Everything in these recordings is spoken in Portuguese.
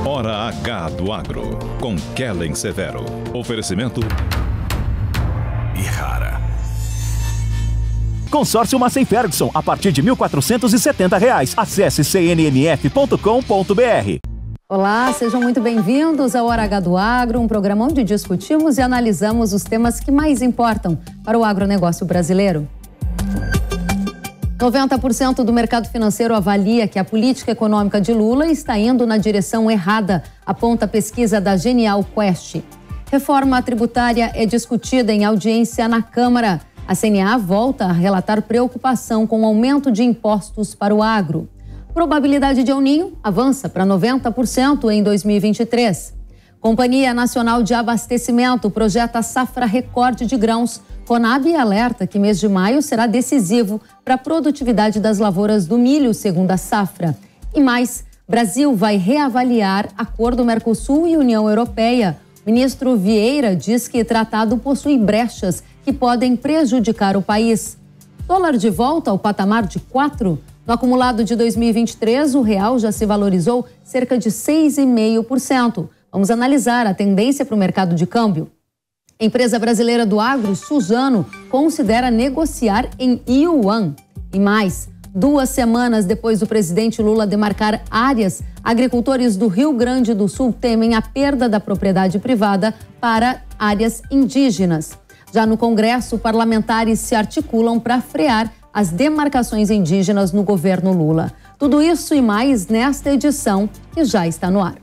Hora H do Agro, com Kellen Severo. Oferecimento Ihara. Consórcio Massey Ferguson, a partir de R$ 1.470. Acesse cnmf.com.br. Olá, sejam muito bem-vindos ao Hora H do Agro, um programa onde discutimos e analisamos os temas que mais importam para o agronegócio brasileiro. 90% do mercado financeiro avalia que a política econômica de Lula está indo na direção errada, aponta a pesquisa da Genial Quest. Reforma tributária é discutida em audiência na Câmara. A CNA volta a relatar preocupação com o aumento de impostos para o agro. Probabilidade de El Niño avança para 90% em 2023. Companhia Nacional de Abastecimento projeta safra recorde de grãos. Conab alerta que mês de maio será decisivo para a produtividade das lavouras do milho, segundo a safra. E mais, Brasil vai reavaliar acordo Mercosul e União Europeia. Ministro Vieira diz que o tratado possui brechas que podem prejudicar o país. Dólar de volta ao patamar de 4. No acumulado de 2023, o real já se valorizou cerca de 6,5%. Vamos analisar a tendência para o mercado de câmbio. Empresa brasileira do agro, Suzano, considera negociar em yuan. E mais, 2 semanas depois do presidente Lula demarcar áreas, agricultores do Rio Grande do Sul temem a perda da propriedade privada para áreas indígenas. Já no Congresso, parlamentares se articulam para frear as demarcações indígenas no governo Lula. Tudo isso e mais nesta edição que já está no ar.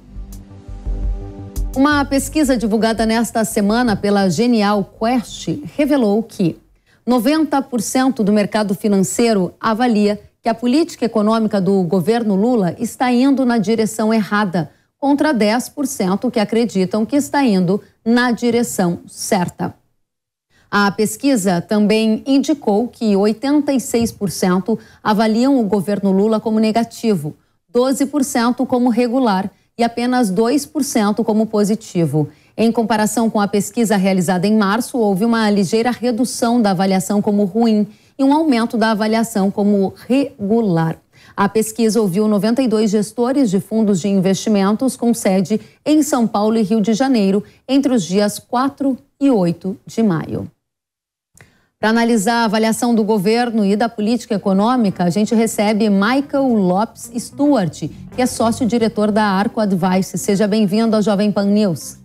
Uma pesquisa divulgada nesta semana pela Genial Quest revelou que 90% do mercado financeiro avalia que a política econômica do governo Lula está indo na direção errada, contra 10% que acreditam que está indo na direção certa. A pesquisa também indicou que 86% avaliam o governo Lula como negativo, 12% como regular e apenas 2% como positivo. Em comparação com a pesquisa realizada em março, houve uma ligeira redução da avaliação como ruim e um aumento da avaliação como regular. A pesquisa ouviu 92 gestores de fundos de investimentos com sede em São Paulo e Rio de Janeiro entre os dias 4 e 8 de maio. Para analisar a avaliação do governo e da política econômica, a gente recebe Michael Lopes Stuart, que é sócio-diretor da Arco Advice. Seja bem-vindo ao Jovem Pan News.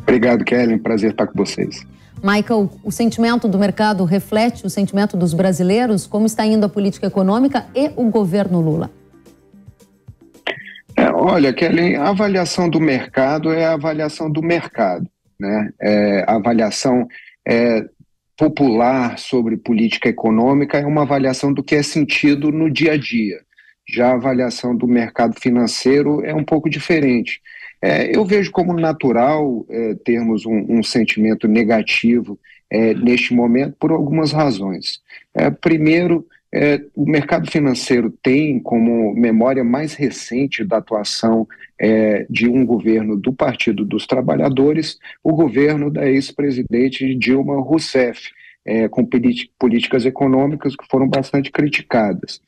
Obrigado, Kellen. Prazer estar com vocês. Michael, o sentimento do mercado reflete o sentimento dos brasileiros? Como está indo a política econômica e o governo Lula? Olha, Kellen, a avaliação do mercado é a avaliação do mercado, né? A avaliação popular sobre política econômica é uma avaliação do que é sentido no dia a dia. Já a avaliação do mercado financeiro é um pouco diferente. Eu vejo como natural termos um sentimento negativo neste momento por algumas razões. Primeiro, o mercado financeiro tem como memória mais recente da atuação de um governo do Partido dos Trabalhadores, o governo da ex-presidente Dilma Rousseff, com políticas econômicas que foram bastante criticadas.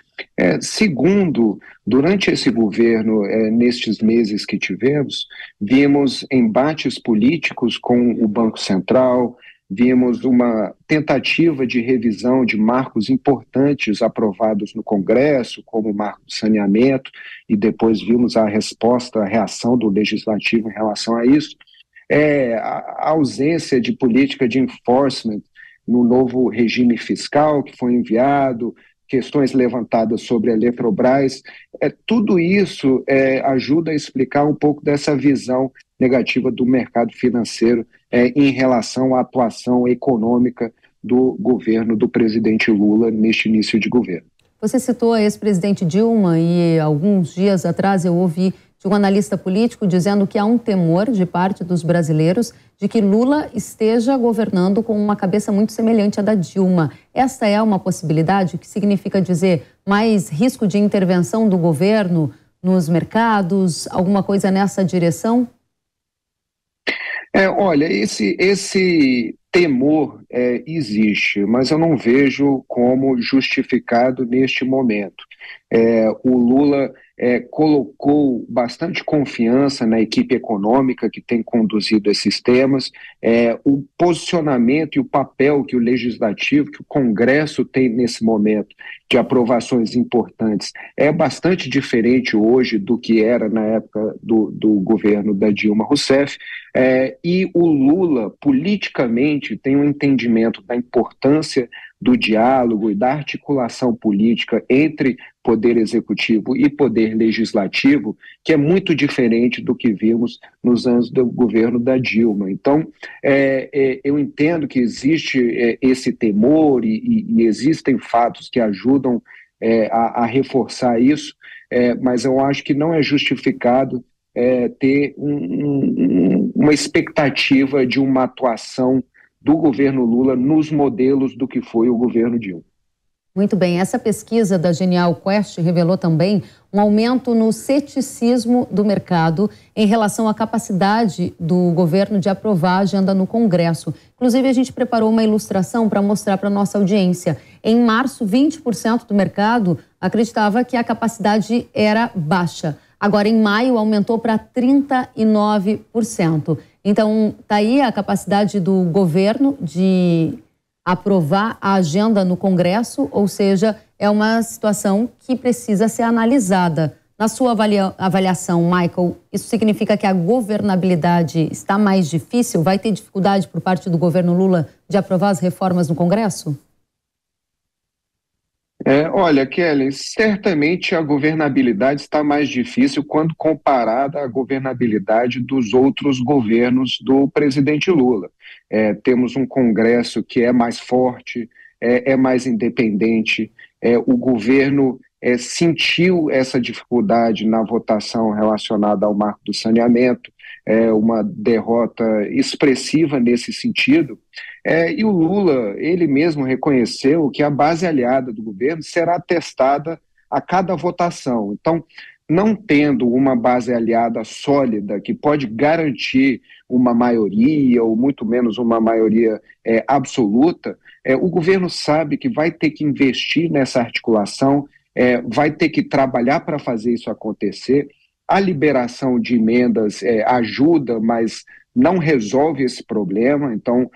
Segundo, durante esse governo, nestes meses que tivemos, vimos embates políticos com o Banco Central, vimos uma tentativa de revisão de marcos importantes aprovados no Congresso, como o marco do saneamento, e depois vimos a reação do Legislativo em relação a isso. A ausência de política de enforcement no novo regime fiscal que foi enviado, questões levantadas sobre a Eletrobras, tudo isso ajuda a explicar um pouco dessa visão negativa do mercado financeiro em relação à atuação econômica do governo do presidente Lula neste início de governo. Você citou a ex-presidente Dilma e alguns dias atrás eu ouvi de um analista político dizendo que há um temor de parte dos brasileiros de que Lula esteja governando com uma cabeça muito semelhante à da Dilma. Esta é uma possibilidade? O que significa dizer mais risco de intervenção do governo nos mercados? Alguma coisa nessa direção? Olha, esse temor existe, mas eu não vejo como justificado neste momento. O Lula colocou bastante confiança na equipe econômica que tem conduzido esses temas, o posicionamento e o papel que o Legislativo, que o Congresso tem nesse momento de aprovações importantes é bastante diferente hoje do que era na época do governo da Dilma Rousseff, e o Lula, politicamente, tem um entendimento da importância do diálogo e da articulação política entre poder executivo e poder legislativo, que é muito diferente do que vimos nos anos do governo da Dilma. Então, eu entendo que existe esse temor e existem fatos que ajudam a reforçar isso, mas eu acho que não é justificado ter uma expectativa de uma atuação do governo Lula nos modelos do que foi o governo Dilma. Muito bem, essa pesquisa da Genial Quest revelou também um aumento no ceticismo do mercado em relação à capacidade do governo de aprovar a agenda no Congresso. Inclusive, a gente preparou uma ilustração para mostrar para a nossa audiência. Em março, 20% do mercado acreditava que a capacidade era baixa. Agora, em maio, aumentou para 39%. Então, está aí a capacidade do governo de aprovar a agenda no Congresso, ou seja, é uma situação que precisa ser analisada. Na sua avaliação, Michael, isso significa que a governabilidade está mais difícil? Vai ter dificuldade por parte do governo Lula de aprovar as reformas no Congresso? Olha, Kelly, certamente a governabilidade está mais difícil quando comparada à governabilidade dos outros governos do presidente Lula. Temos um Congresso que é mais forte, é mais independente, o governo sentiu essa dificuldade na votação relacionada ao marco do saneamento, uma derrota expressiva nesse sentido, e o Lula, ele mesmo reconheceu que a base aliada do governo será testada a cada votação. Então, não tendo uma base aliada sólida que pode garantir uma maioria, ou muito menos uma maioria absoluta, o governo sabe que vai ter que investir nessa articulação, vai ter que trabalhar para fazer isso acontecer. A liberação de emendas ajuda, mas não resolve esse problema. Então,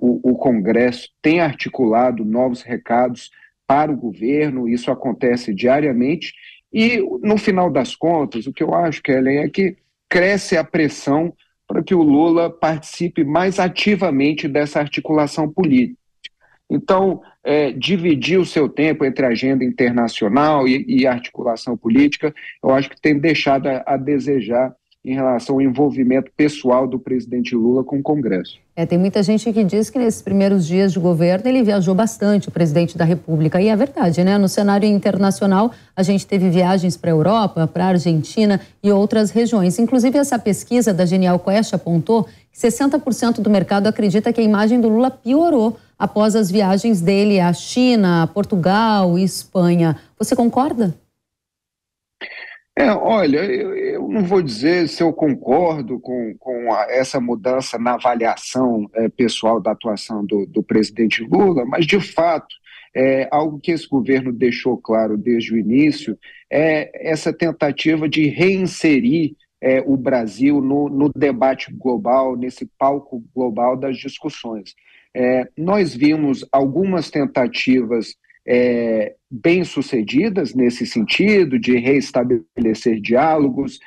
o Congresso tem articulado novos recados para o governo, isso acontece diariamente, e no final das contas, o que eu acho, Kellen, é que cresce a pressão para que o Lula participe mais ativamente dessa articulação política. Então, dividir o seu tempo entre agenda internacional e articulação política, eu acho que tem deixado a desejar em relação ao envolvimento pessoal do presidente Lula com o Congresso. Tem muita gente que diz que nesses primeiros dias de governo ele viajou bastante, o presidente da República, e é verdade, né? No cenário internacional, a gente teve viagens para a Europa, para a Argentina e outras regiões. Inclusive, essa pesquisa da Genial Quest apontou que 60% do mercado acredita que a imagem do Lula piorou após as viagens dele à China, Portugal e Espanha. Você concorda? Olha, eu não vou dizer se eu concordo com essa mudança na avaliação pessoal da atuação do presidente Lula, mas, de fato, algo que esse governo deixou claro desde o início é essa tentativa de reinserir o Brasil no debate global, nesse palco global das discussões. Nós vimos algumas tentativas bem-sucedidas nesse sentido, de reestabelecer diálogos,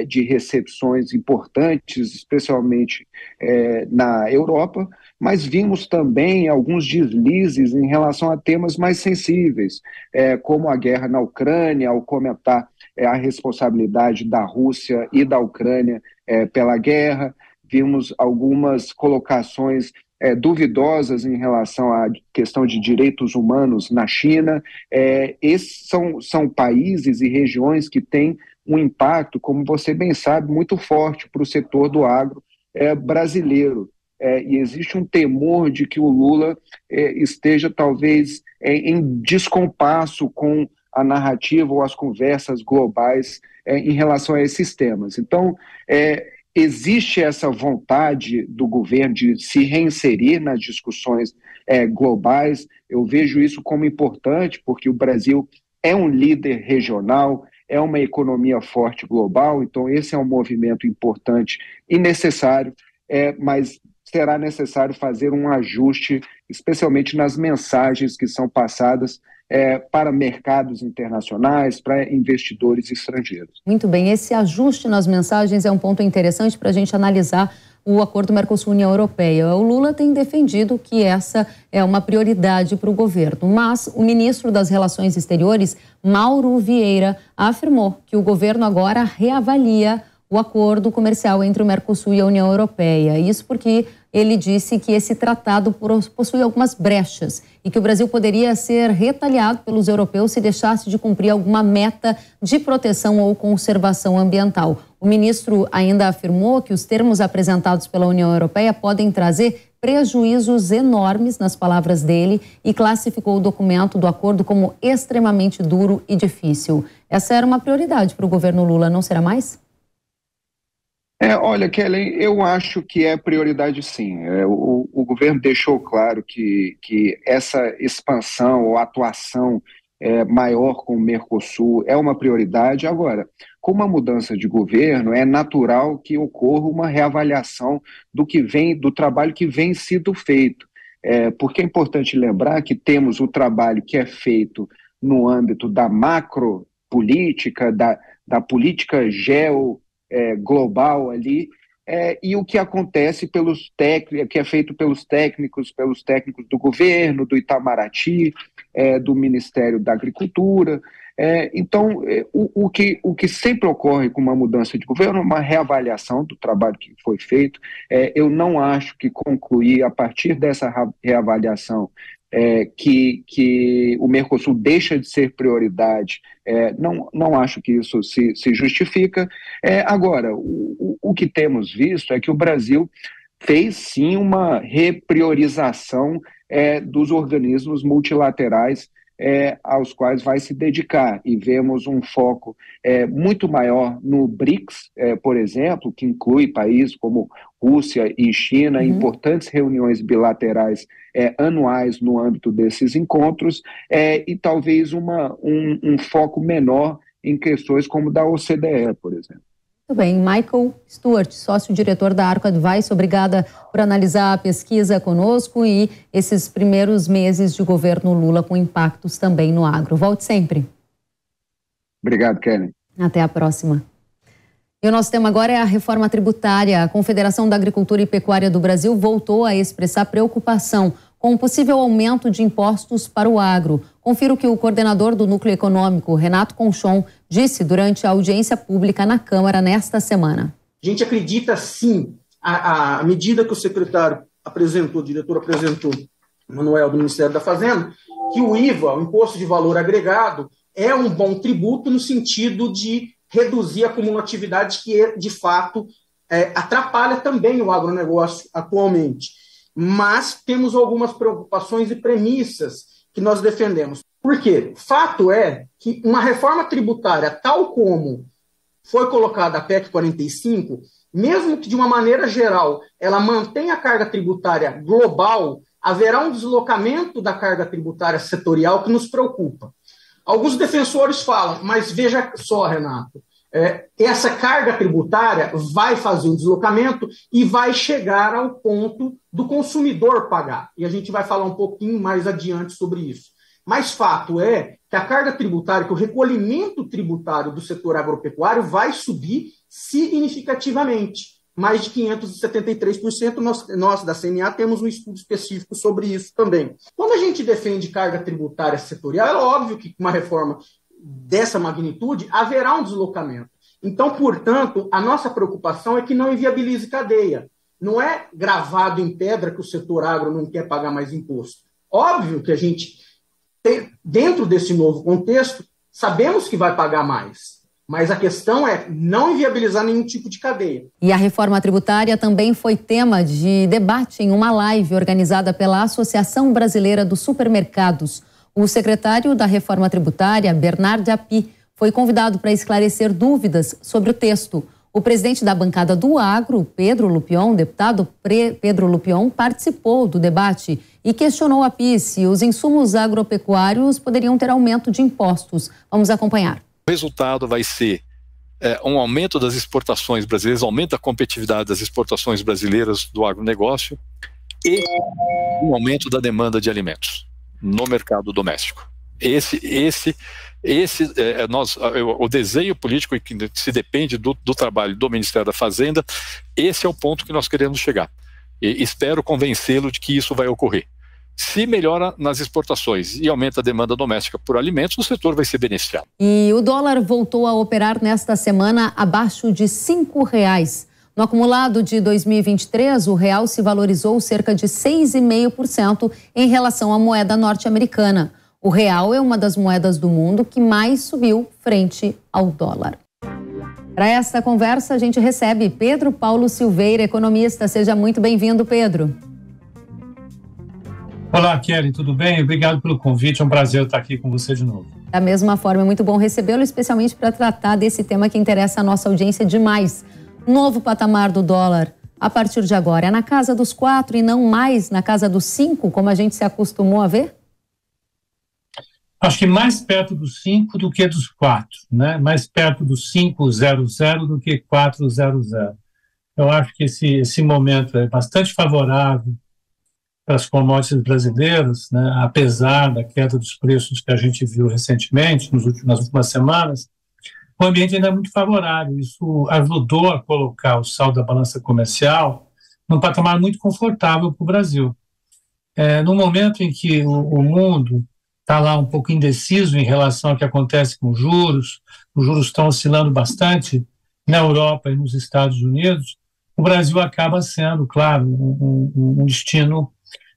de recepções importantes, especialmente na Europa, mas vimos também alguns deslizes em relação a temas mais sensíveis, como a guerra na Ucrânia, ao comentar a responsabilidade da Rússia e da Ucrânia pela guerra. Vimos algumas colocações duvidosas em relação à questão de direitos humanos na China. Esses são países e regiões que têm um impacto, como você bem sabe, muito forte para o setor do agro brasileiro. E existe um temor de que o Lula esteja, talvez, em descompasso com a narrativa ou as conversas globais em relação a esses temas. Então, existe essa vontade do governo de se reinserir nas discussões globais. Eu vejo isso como importante, porque o Brasil é um líder regional, é uma economia forte global, então esse é um movimento importante e necessário, mas será necessário fazer um ajuste, especialmente nas mensagens que são passadas para mercados internacionais, para investidores estrangeiros. Muito bem, esse ajuste nas mensagens é um ponto interessante para a gente analisar o acordo Mercosul-União Europeia. O Lula tem defendido que essa é uma prioridade para o governo, mas o ministro das Relações Exteriores, Mauro Vieira, afirmou que o governo agora reavalia o acordo comercial entre o Mercosul e a União Europeia. Isso porque ele disse que esse tratado possui algumas brechas e que o Brasil poderia ser retaliado pelos europeus se deixasse de cumprir alguma meta de proteção ou conservação ambiental. O ministro ainda afirmou que os termos apresentados pela União Europeia podem trazer prejuízos enormes, nas palavras dele, e classificou o documento do acordo como extremamente duro e difícil. Essa era uma prioridade para o governo Lula, não será mais? Olha, Kellen, eu acho que é prioridade sim. O governo deixou claro que essa expansão ou atuação maior com o Mercosul é uma prioridade. Agora, com uma mudança de governo, é natural que ocorra uma reavaliação do trabalho que vem sido feito. Porque é importante lembrar que temos o trabalho que é feito no âmbito da macropolítica, da política global ali, e o que acontece que é feito pelos técnicos do governo, do Itamaraty, do Ministério da Agricultura. Então, o que sempre ocorre com uma mudança de governo é uma reavaliação do trabalho que foi feito. Eu não acho que concluir a partir dessa reavaliação que o Mercosul deixa de ser prioridade, não acho que isso se justifica. Agora, o que temos visto é que o Brasil fez sim uma repriorização dos organismos multilaterais aos quais vai se dedicar, e vemos um foco muito maior no BRICS, por exemplo, que inclui países como Rússia e China, importantes reuniões bilaterais anuais no âmbito desses encontros, e talvez um foco menor em questões como da OCDE, por exemplo. Muito bem. Michael Stewart, sócio-diretor da Arco Advice, obrigada por analisar a pesquisa conosco e esses primeiros meses de governo Lula com impactos também no agro. Volte sempre. Obrigado, Kelly. Até a próxima. E o nosso tema agora é a reforma tributária. A Confederação da Agricultura e Pecuária do Brasil voltou a expressar preocupação com o possível aumento de impostos para o agro. Confira o que o coordenador do Núcleo Econômico, Renato Conchon, disse durante a audiência pública na Câmara nesta semana. A gente acredita, sim, a medida que o secretário apresentou, o diretor apresentou, Manuel, do Ministério da Fazenda, que o IVA, o Imposto de Valor Agregado, é um bom tributo no sentido de reduzir a cumulatividade que, de fato, atrapalha também o agronegócio atualmente. Mas temos algumas preocupações e premissas que nós defendemos. Por quê? Fato é que uma reforma tributária, tal como foi colocada a PEC 45, mesmo que de uma maneira geral ela mantenha a carga tributária global, haverá um deslocamento da carga tributária setorial que nos preocupa. Alguns defensores falam, mas veja só, Renato, essa carga tributária vai fazer um deslocamento e vai chegar ao ponto do consumidor pagar. E a gente vai falar um pouquinho mais adiante sobre isso. Mas fato é que a carga tributária, que o recolhimento tributário do setor agropecuário vai subir significativamente. Mais de 573%, nós da CNA temos um estudo específico sobre isso também. Quando a gente defende carga tributária setorial, é óbvio que uma reforma dessa magnitude, haverá um deslocamento. Então, portanto, a nossa preocupação é que não inviabilize cadeia. Não é gravado em pedra que o setor agro não quer pagar mais imposto. Óbvio que a gente, dentro desse novo contexto, sabemos que vai pagar mais. Mas a questão é não inviabilizar nenhum tipo de cadeia. E a reforma tributária também foi tema de debate em uma live organizada pela Associação Brasileira dos Supermercados. O secretário da Reforma Tributária, Bernard Api, foi convidado para esclarecer dúvidas sobre o texto. O presidente da bancada do Agro, Pedro Lupion, deputado Pedro Lupion, participou do debate e questionou a PIS se os insumos agropecuários poderiam ter aumento de impostos. Vamos acompanhar. O resultado vai ser um aumento das exportações brasileiras, aumento da competitividade das exportações brasileiras do agronegócio e um aumento da demanda de alimentos no mercado doméstico. O desenho político que se depende do trabalho do Ministério da Fazenda, esse é o ponto que nós queremos chegar. E espero convencê-lo de que isso vai ocorrer. Se melhora nas exportações e aumenta a demanda doméstica por alimentos, o setor vai ser beneficiado. E o dólar voltou a operar nesta semana abaixo de R$5. No acumulado de 2023, o real se valorizou cerca de 6,5% em relação à moeda norte-americana. O real é uma das moedas do mundo que mais subiu frente ao dólar. Para esta conversa, a gente recebe Pedro Paulo Silveira, economista. Seja muito bem-vindo, Pedro. Olá, Kelly, tudo bem? Obrigado pelo convite, é um prazer estar aqui com você de novo. Da mesma forma, é muito bom recebê-lo, especialmente para tratar desse tema que interessa a nossa audiência demais. Novo patamar do dólar, a partir de agora, é na casa dos 4 e não mais na casa dos 5, como a gente se acostumou a ver? Acho que mais perto dos 5 do que dos 4, né? Mais perto dos 5,00 do que 4,00. Eu acho que esse momento é bastante favorável para as commodities brasileiras, né? Apesar da queda dos preços que a gente viu recentemente, nas últimas semanas, o ambiente ainda é muito favorável. Isso ajudou a colocar o saldo da balança comercial num patamar muito confortável para o Brasil. No momento em que o mundo está lá um pouco indeciso em relação ao que acontece com os juros estão oscilando bastante na Europa e nos Estados Unidos, o Brasil acaba sendo, claro, um destino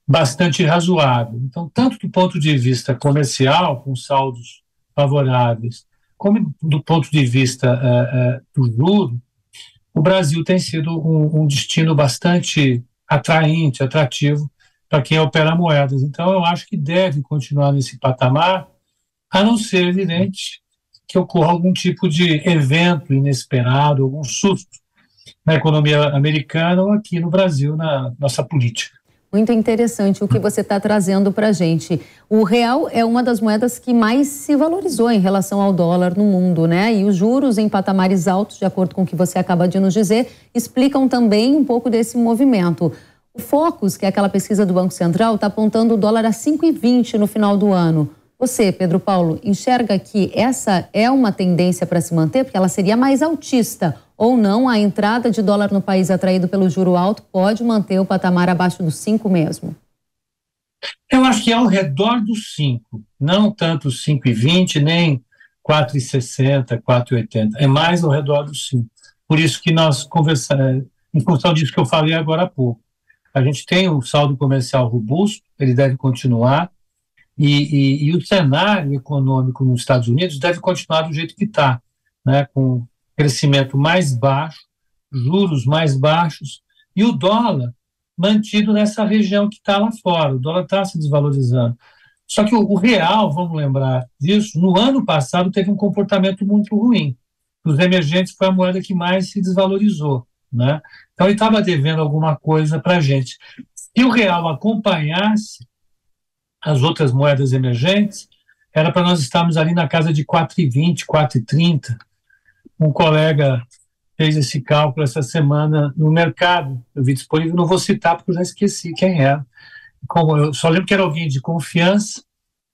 bastante razoável. Então, tanto do ponto de vista comercial, com saldos favoráveis, como do ponto de vista do juro, o Brasil tem sido um destino bastante atrativo para quem opera moedas. Então, eu acho que deve continuar nesse patamar, a não ser evidente que ocorra algum tipo de evento inesperado, algum susto na economia americana ou aqui no Brasil, na nossa política. Muito interessante o que você está trazendo para a gente. O real é uma das moedas que mais se valorizou em relação ao dólar no mundo, né? E os juros em patamares altos, de acordo com o que você acaba de nos dizer, explicam também um pouco desse movimento. O Focus, que é aquela pesquisa do Banco Central, está apontando o dólar a 5,20 no final do ano. Você, Pedro Paulo, enxerga que essa é uma tendência para se manter, porque ela seria mais altista, ou não? A entrada de dólar no país atraído pelo juro alto pode manter o patamar abaixo dos 5 mesmo? Eu acho que é ao redor dos 5, não tanto 5,20, nem 4,60, 4,80, é mais ao redor dos 5. Por isso que nós conversamos, em função disso que eu falei agora há pouco. A gente tem um saldo comercial robusto, ele deve continuar, e o cenário econômico nos Estados Unidos deve continuar do jeito que está, né, com crescimento mais baixo, juros mais baixos, e o dólar mantido nessa região que está lá fora. O dólar está se desvalorizando. Só que o real, vamos lembrar disso, no ano passado teve um comportamento muito ruim. Os emergentes foi a moeda que mais se desvalorizou, né? Então ele estava devendo alguma coisa para a gente. Se o real acompanhasse as outras moedas emergentes, era para nós estarmos ali na casa de 4,20, 4,30. Um colega fez esse cálculo essa semana no mercado, eu vi disponível, não vou citar porque eu já esqueci quem era. Eu só lembro que era alguém de confiança,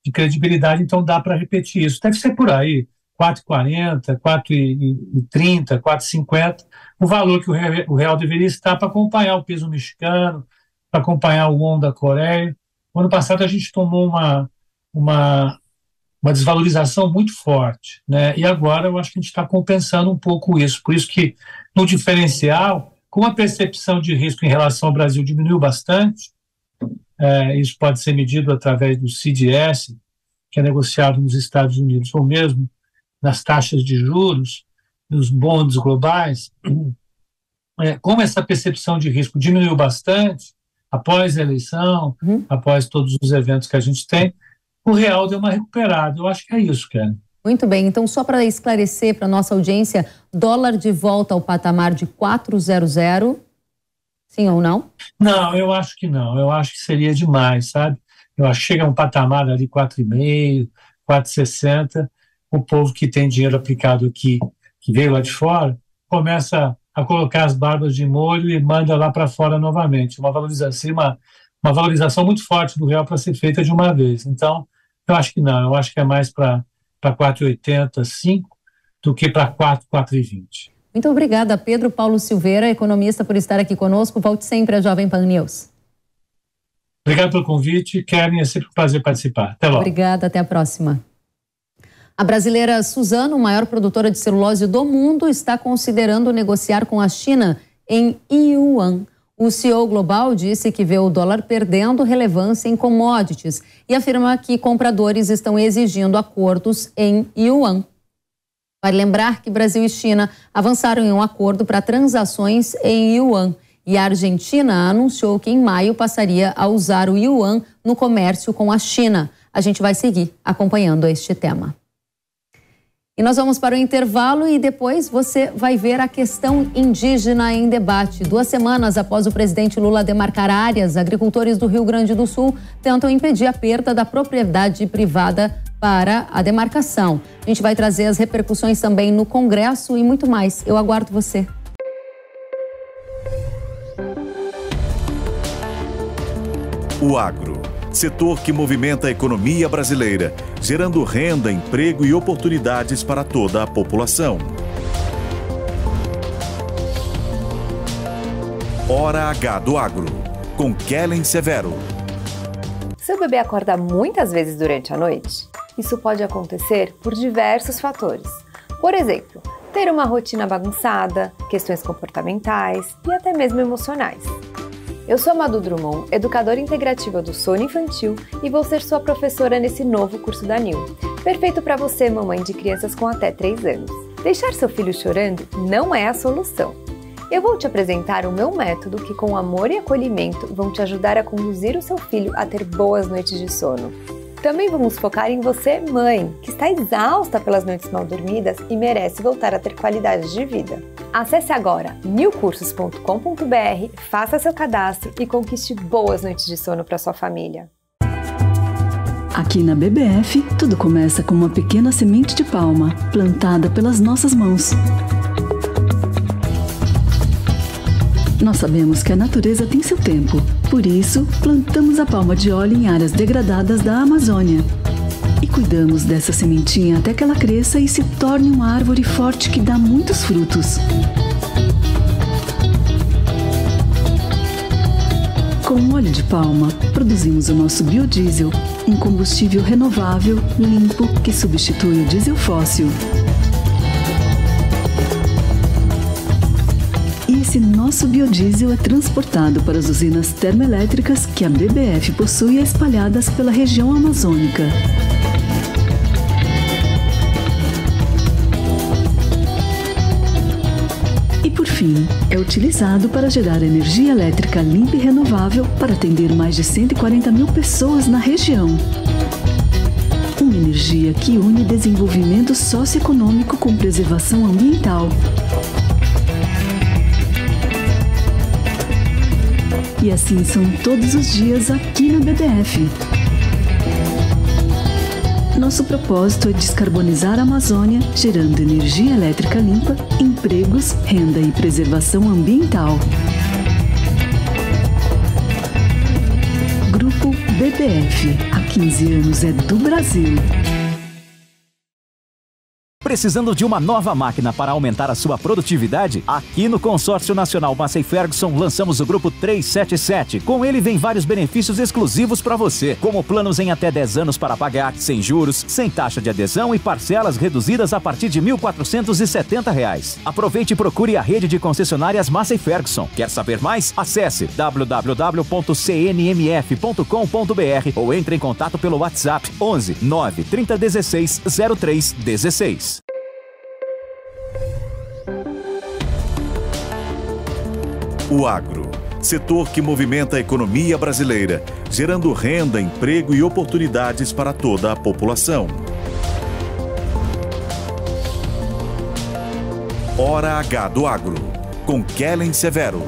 de credibilidade, então dá para repetir isso. Deve ser por aí, 4,40, 4,30, 4,50, o valor que o real deveria estar para acompanhar o peso mexicano, para acompanhar o won da Coreia. No ano passado a gente tomou uma desvalorização muito forte, né? E agora eu acho que a gente está compensando um pouco isso. Por isso que no diferencial, como a percepção de risco em relação ao Brasil diminuiu bastante, isso pode ser medido através do CDS, que é negociado nos Estados Unidos, ou mesmo nas taxas de juros, nos bonds globais, como essa percepção de risco diminuiu bastante, após a eleição, após todos os eventos que a gente tem, o real deu uma recuperada. Eu acho que é isso, Karen. Muito bem, então só para esclarecer para a nossa audiência, dólar de volta ao patamar de 4,00, sim ou não? Não, eu acho que não, eu acho que seria demais, sabe? Eu acho que chega a um patamar ali 4,5, 4,60, o povo que tem dinheiro aplicado aqui, que veio lá de fora, começa a colocar as barbas de molho e manda lá para fora novamente, uma valorização muito forte do real para ser feita de uma vez. Então, eu acho que não, eu acho que é mais para 4,80, 5, do que para 4,20. Muito obrigada, Pedro Paulo Silveira, economista, por estar aqui conosco. Volte sempre à Jovem Pan News. Obrigado pelo convite, Kellen, é sempre um prazer participar. Até logo. Obrigada, até a próxima. A brasileira Suzano, maior produtora de celulose do mundo, está considerando negociar com a China em yuan. O CEO global disse que vê o dólar perdendo relevância em commodities e afirma que compradores estão exigindo acordos em yuan. Vale lembrar que Brasil e China avançaram em um acordo para transações em yuan e a Argentina anunciou que em maio passaria a usar o yuan no comércio com a China. A gente vai seguir acompanhando este tema. E nós vamos para o intervalo e depois você vai ver a questão indígena em debate. 2 semanas após o presidente Lula demarcar áreas, agricultores do Rio Grande do Sul tentam impedir a perda da propriedade privada para a demarcação. A gente vai trazer as repercussões também no Congresso e muito mais. Eu aguardo você. O agro, setor que movimenta a economia brasileira, gerando renda, emprego e oportunidades para toda a população. Hora H do Agro, com Kellen Severo. Seu bebê acorda muitas vezes durante a noite? Isso pode acontecer por diversos fatores. Por exemplo, ter uma rotina bagunçada, questões comportamentais e até mesmo emocionais. Eu sou a Madu Drummond, educadora integrativa do sono infantil e vou ser sua professora nesse novo curso da NIL. Perfeito para você, mamãe de crianças com até 3 anos. Deixar seu filho chorando não é a solução. Eu vou te apresentar o meu método que, com amor e acolhimento, vão te ajudar a conduzir o seu filho a ter boas noites de sono. Também vamos focar em você, mãe, que está exausta pelas noites mal dormidas e merece voltar a ter qualidade de vida. Acesse agora nilcursos.com.br, faça seu cadastro e conquiste boas noites de sono para sua família. Aqui na BBF, tudo começa com uma pequena semente de palma, plantada pelas nossas mãos. Nós sabemos que a natureza tem seu tempo, por isso, plantamos a palma de óleo em áreas degradadas da Amazônia. E cuidamos dessa sementinha até que ela cresça e se torne uma árvore forte que dá muitos frutos. Com o óleo de palma, produzimos o nosso biodiesel, um combustível renovável, limpo, que substitui o diesel fóssil. E esse nosso biodiesel é transportado para as usinas termoelétricas que a BBF possui espalhadas pela região amazônica. E por fim, é utilizado para gerar energia elétrica limpa e renovável para atender mais de 140 mil pessoas na região. Uma energia que une desenvolvimento socioeconômico com preservação ambiental. E assim são todos os dias aqui na BDF. Nosso propósito é descarbonizar a Amazônia, gerando energia elétrica limpa, empregos, renda e preservação ambiental. Grupo BBF. Há 15 anos é do Brasil. Precisando de uma nova máquina para aumentar a sua produtividade? Aqui no Consórcio Nacional Massey Ferguson lançamos o Grupo 377. Com ele vem vários benefícios exclusivos para você, como planos em até 10 anos para pagar, sem juros, sem taxa de adesão e parcelas reduzidas a partir de R$ 1.470. Aproveite e procure a rede de concessionárias Massey Ferguson. Quer saber mais? Acesse www.cnmf.com.br ou entre em contato pelo WhatsApp 11 9 3016 0316. O agro, setor que movimenta a economia brasileira, gerando renda, emprego e oportunidades para toda a população. Hora H do Agro, com Kellen Severo.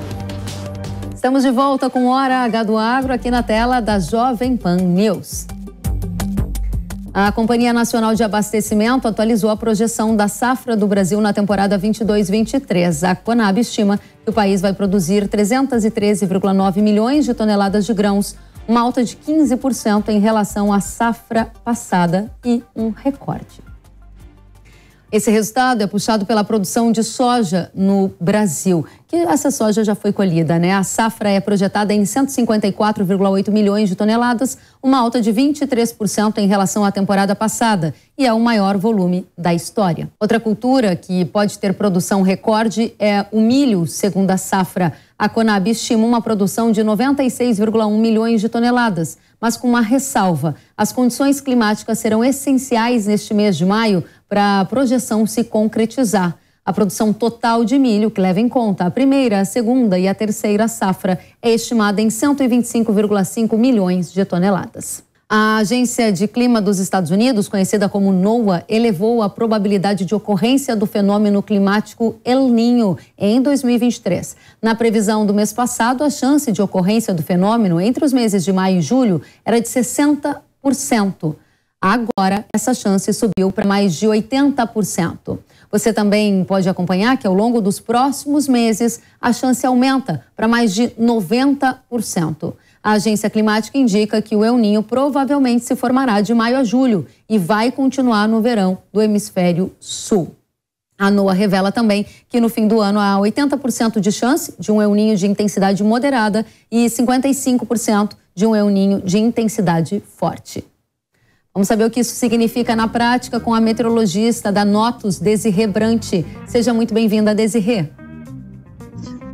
Estamos de volta com Hora H do Agro aqui na tela da Jovem Pan News. A Companhia Nacional de Abastecimento atualizou a projeção da safra do Brasil na temporada 22-23. A Conab estima que o país vai produzir 313,9 milhões de toneladas de grãos, uma alta de 15% em relação à safra passada e um recorde. Esse resultado é puxado pela produção de soja no Brasil, que essa soja já foi colhida, né? A safra é projetada em 154,8 milhões de toneladas, uma alta de 23% em relação à temporada passada e é o maior volume da história. Outra cultura que pode ter produção recorde é o milho, segundo a safra. A Conab estima uma produção de 96,1 milhões de toneladas, mas com uma ressalva. As condições climáticas serão essenciais neste mês de maio para a projeção se concretizar. A produção total de milho, que leva em conta a primeira, a segunda e a terceira safra, é estimada em 125,5 milhões de toneladas. A Agência de Clima dos Estados Unidos, conhecida como NOAA, elevou a probabilidade de ocorrência do fenômeno climático El Niño em 2023. Na previsão do mês passado, a chance de ocorrência do fenômeno entre os meses de maio e julho era de 60%. Agora, essa chance subiu para mais de 80%. Você também pode acompanhar que ao longo dos próximos meses, a chance aumenta para mais de 90%. A agência climática indica que o El Niño provavelmente se formará de maio a julho e vai continuar no verão do hemisfério sul. A NOAA revela também que no fim do ano há 80% de chance de um El Niño de intensidade moderada e 55% de um El Niño de intensidade forte. Vamos saber o que isso significa na prática com a meteorologista da Notus, Desirê Brant. Seja muito bem-vinda, Desirê.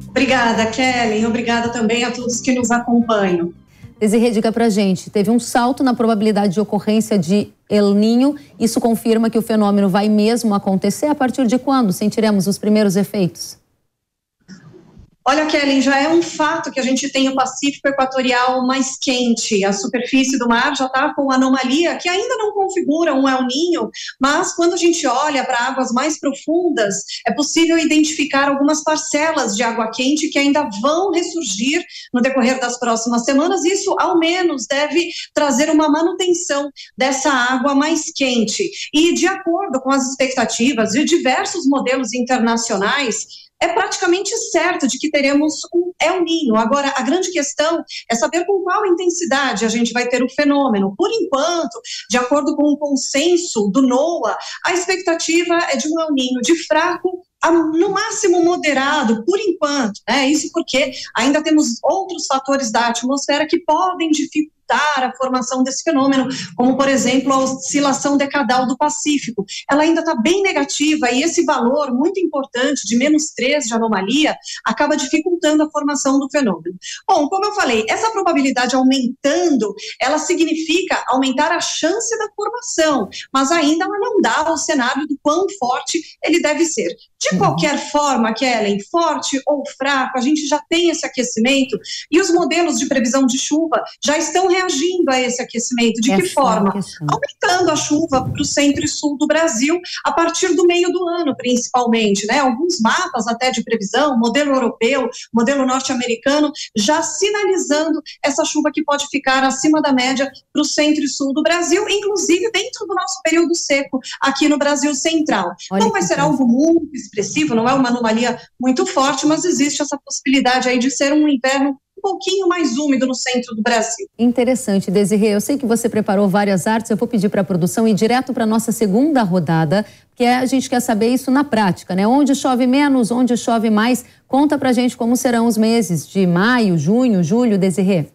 Obrigada, Kellen. Obrigada também a todos que nos acompanham. Desirê, diga pra gente, teve um salto na probabilidade de ocorrência de El Niño. Isso confirma que o fenômeno vai mesmo acontecer? A partir de quando sentiremos os primeiros efeitos? Olha, Kellen, já é um fato que a gente tem o Pacífico Equatorial mais quente. A superfície do mar já está com anomalia que ainda não configura um El Niño, mas quando a gente olha para águas mais profundas, é possível identificar algumas parcelas de água quente que ainda vão ressurgir no decorrer das próximas semanas. Isso, ao menos, deve trazer uma manutenção dessa água mais quente. E, de acordo com as expectativas de diversos modelos internacionais, é praticamente certo de que teremos um El Niño. Agora, a grande questão é saber com qual intensidade a gente vai ter o fenômeno. Por enquanto, de acordo com o consenso do NOAA, a expectativa é de um El Niño de fraco a, no máximo, moderado, por enquanto, né? Isso porque ainda temos outros fatores da atmosfera que podem dificultar a formação desse fenômeno, como, por exemplo, a oscilação decadal do Pacífico. Ela ainda está bem negativa e esse valor muito importante de -3 de anomalia acaba dificultando a formação do fenômeno. Bom, como eu falei, essa probabilidade aumentando, ela significa aumentar a chance da formação, mas ainda ela não dá o cenário do quão forte ele deve ser. De qualquer forma, Kellen, forte ou fraco, a gente já tem esse aquecimento e os modelos de previsão de chuva já estão reagindo a esse aquecimento. De que forma? Aumentando a chuva para o centro e sul do Brasil a partir do meio do ano, principalmente, né? Alguns mapas até de previsão, modelo europeu, modelo norte-americano, já sinalizando essa chuva que pode ficar acima da média para o centro e sul do Brasil, inclusive dentro do nosso período seco aqui no Brasil Central. Não vai ser algo muito expressivo, não é uma anomalia muito forte, mas existe essa possibilidade aí de ser um inverno um pouquinho mais úmido no centro do Brasil. Interessante, Desirê. Eu sei que você preparou várias artes, eu vou pedir para a produção ir direto para a nossa segunda rodada, porque a gente quer saber isso na prática, né? Onde chove menos, onde chove mais. Conta pra gente como serão os meses de maio, junho, julho, Desirê.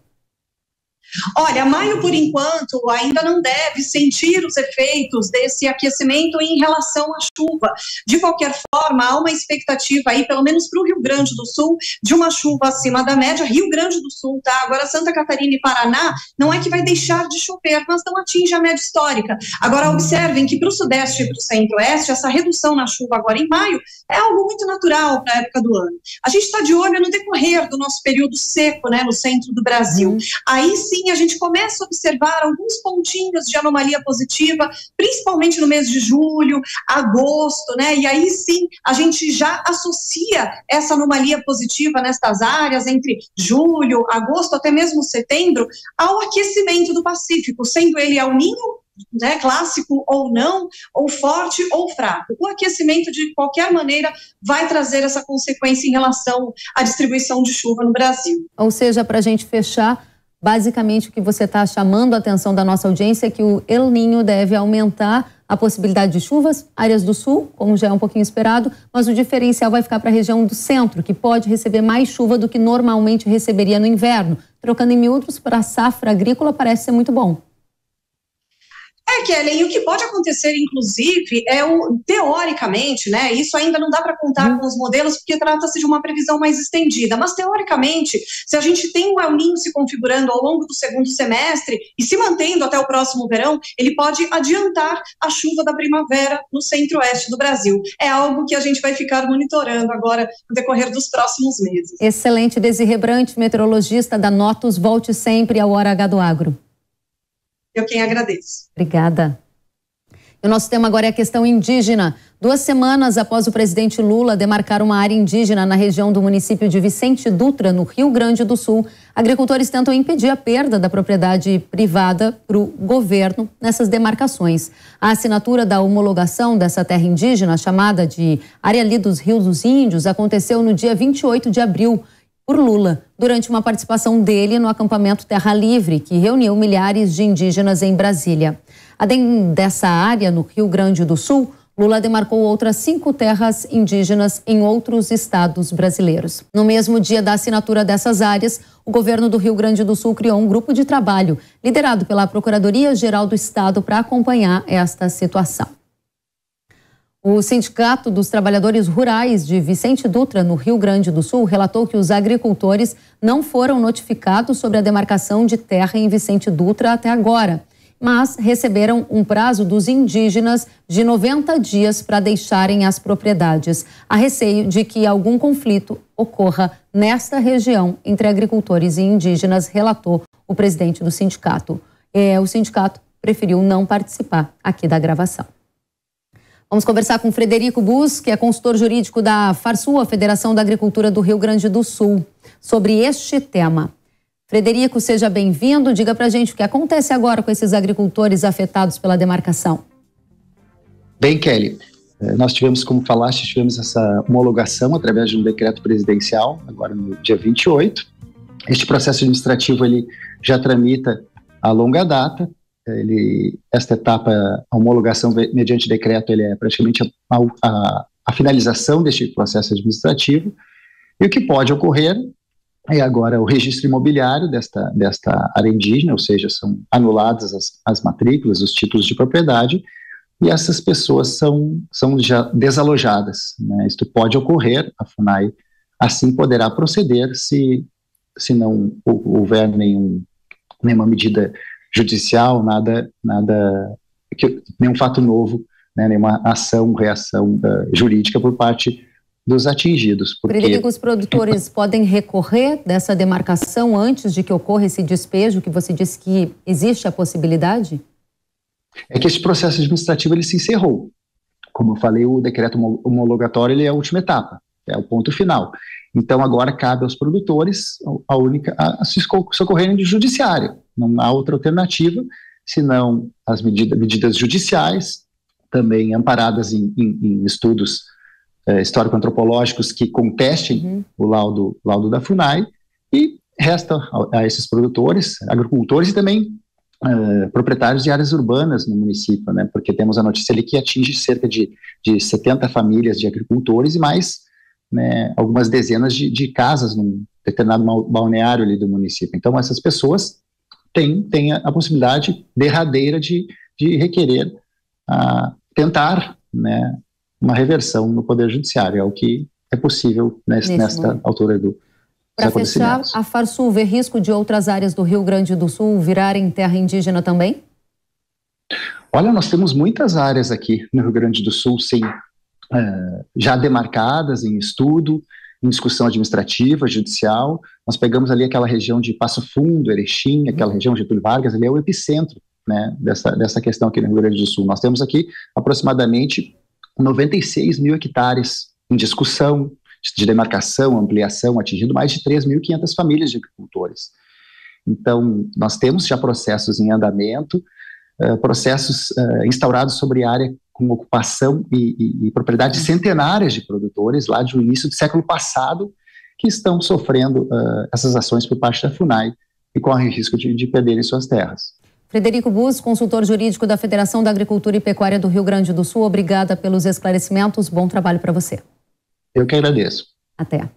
Olha, maio, por enquanto, ainda não deve sentir os efeitos desse aquecimento em relação à chuva. De qualquer forma, há uma expectativa aí, pelo menos para o Rio Grande do Sul, de uma chuva acima da média. Rio Grande do Sul, tá? Agora, Santa Catarina e Paraná, não é que vai deixar de chover, mas não atinge a média histórica. Agora, observem que para o Sudeste e para o Centro-Oeste, essa redução na chuva agora em maio é algo muito natural para a época do ano. A gente está de olho no decorrer do nosso período seco, né, no centro do Brasil. Aí sim, sim, a gente começa a observar alguns pontinhos de anomalia positiva, principalmente no mês de julho, agosto, né? E aí sim, a gente já associa essa anomalia positiva nestas áreas entre julho, agosto, até mesmo setembro, ao aquecimento do Pacífico, sendo ele El Niño, né, clássico ou não, ou forte ou fraco. O aquecimento, de qualquer maneira, vai trazer essa consequência em relação à distribuição de chuva no Brasil. Ou seja, para a gente fechar, basicamente o que você está chamando a atenção da nossa audiência é que o El Niño deve aumentar a possibilidade de chuvas, áreas do sul, como já é um pouquinho esperado, mas o diferencial vai ficar para a região do centro, que pode receber mais chuva do que normalmente receberia no inverno. Trocando em miúdos, para a safra agrícola parece ser muito bom. Kellen, e o que pode acontecer, inclusive, teoricamente, né, isso ainda não dá para contar com os modelos, porque trata-se de uma previsão mais estendida, mas teoricamente, se a gente tem o El Niño se configurando ao longo do segundo semestre e se mantendo até o próximo verão, ele pode adiantar a chuva da primavera no centro-oeste do Brasil. É algo que a gente vai ficar monitorando agora no decorrer dos próximos meses. Excelente, Desirê Brant, meteorologista da Notus, volte sempre ao Hora H do Agro. Eu quem agradeço. Obrigada. E o nosso tema agora é a questão indígena. 2 semanas após o presidente Lula demarcar uma área indígena na região do município de Vicente Dutra, no Rio Grande do Sul, agricultores tentam impedir a perda da propriedade privada para o governo nessas demarcações. A assinatura da homologação dessa terra indígena, chamada de Área Ali dos Rios dos Índios, aconteceu no dia 28 de abril, por Lula, durante uma participação dele no acampamento Terra Livre, que reuniu milhares de indígenas em Brasília. Além dessa área, no Rio Grande do Sul, Lula demarcou outras 5 terras indígenas em outros estados brasileiros. No mesmo dia da assinatura dessas áreas, o governo do Rio Grande do Sul criou um grupo de trabalho, liderado pela Procuradoria-Geral do Estado, para acompanhar esta situação. O Sindicato dos Trabalhadores Rurais de Vicente Dutra, no Rio Grande do Sul, relatou que os agricultores não foram notificados sobre a demarcação de terra em Vicente Dutra até agora, mas receberam um prazo dos indígenas de 90 dias para deixarem as propriedades, a receio de que algum conflito ocorra nesta região entre agricultores e indígenas, relatou o presidente do sindicato. O sindicato preferiu não participar aqui da gravação. Vamos conversar com Frederico Bus, que é consultor jurídico da Farsul, a Federação da Agricultura do Rio Grande do Sul, sobre este tema. Frederico, seja bem-vindo. Diga pra gente o que acontece agora com esses agricultores afetados pela demarcação. Bem, Kelly, nós tivemos, como falaste, essa homologação através de um decreto presidencial, agora no dia 28. Este processo administrativo ele já tramita a longa data. Esta etapa, a homologação mediante decreto, ele é praticamente a finalização deste processo administrativo, e o que pode ocorrer é agora o registro imobiliário desta área indígena, ou seja, são anuladas as matrículas, os títulos de propriedade, e essas pessoas são já desalojadas, né? Isto pode ocorrer, a FUNAI assim poderá proceder se não houver nenhuma medida judicial, nenhum fato novo, né, nenhuma reação jurídica por parte dos atingidos. Frederico, os produtores podem recorrer dessa demarcação antes de que ocorra esse despejo, que você disse que existe a possibilidade? É que esse processo administrativo ele se encerrou. Como eu falei, o decreto homologatório ele é a última etapa, é o ponto final. Então agora cabe aos produtores a se socorrerem de judiciário. Não há outra alternativa, senão as medidas judiciais, também amparadas em estudos histórico-antropológicos que contestem o laudo da FUNAI, e resta a esses produtores, agricultores e também proprietários de áreas urbanas no município, né, porque temos a notícia ali que atinge cerca de 70 famílias de agricultores e mais, né, algumas dezenas de casas num determinado balneário ali do município. Então essas pessoas têm a possibilidade derradeira de requerer, tentar, né, uma reversão no Poder Judiciário, é o que é possível nesta altura do Para fechar, a Farsul vê risco de outras áreas do Rio Grande do Sul virarem terra indígena também? Olha, nós temos muitas áreas aqui no Rio Grande do Sul, sim, já demarcadas em estudo, em discussão administrativa, judicial. Nós pegamos ali aquela região de Passo Fundo, Erechim, aquela região de Getúlio Vargas, ali é o epicentro, né, dessa questão aqui no Rio Grande do Sul. Nós temos aqui aproximadamente 96 mil hectares em discussão, de demarcação, ampliação, atingindo mais de 3.500 famílias de agricultores. Então, nós temos já processos em andamento, processos instaurados sobre área com ocupação e propriedades centenárias de produtores lá do início do século passado, que estão sofrendo essas ações por parte da FUNAI e correm risco de perderem suas terras. Frederico Bus, consultor jurídico da Federação da Agricultura e Pecuária do Rio Grande do Sul, obrigada pelos esclarecimentos. Bom trabalho para você. Eu que agradeço. Até.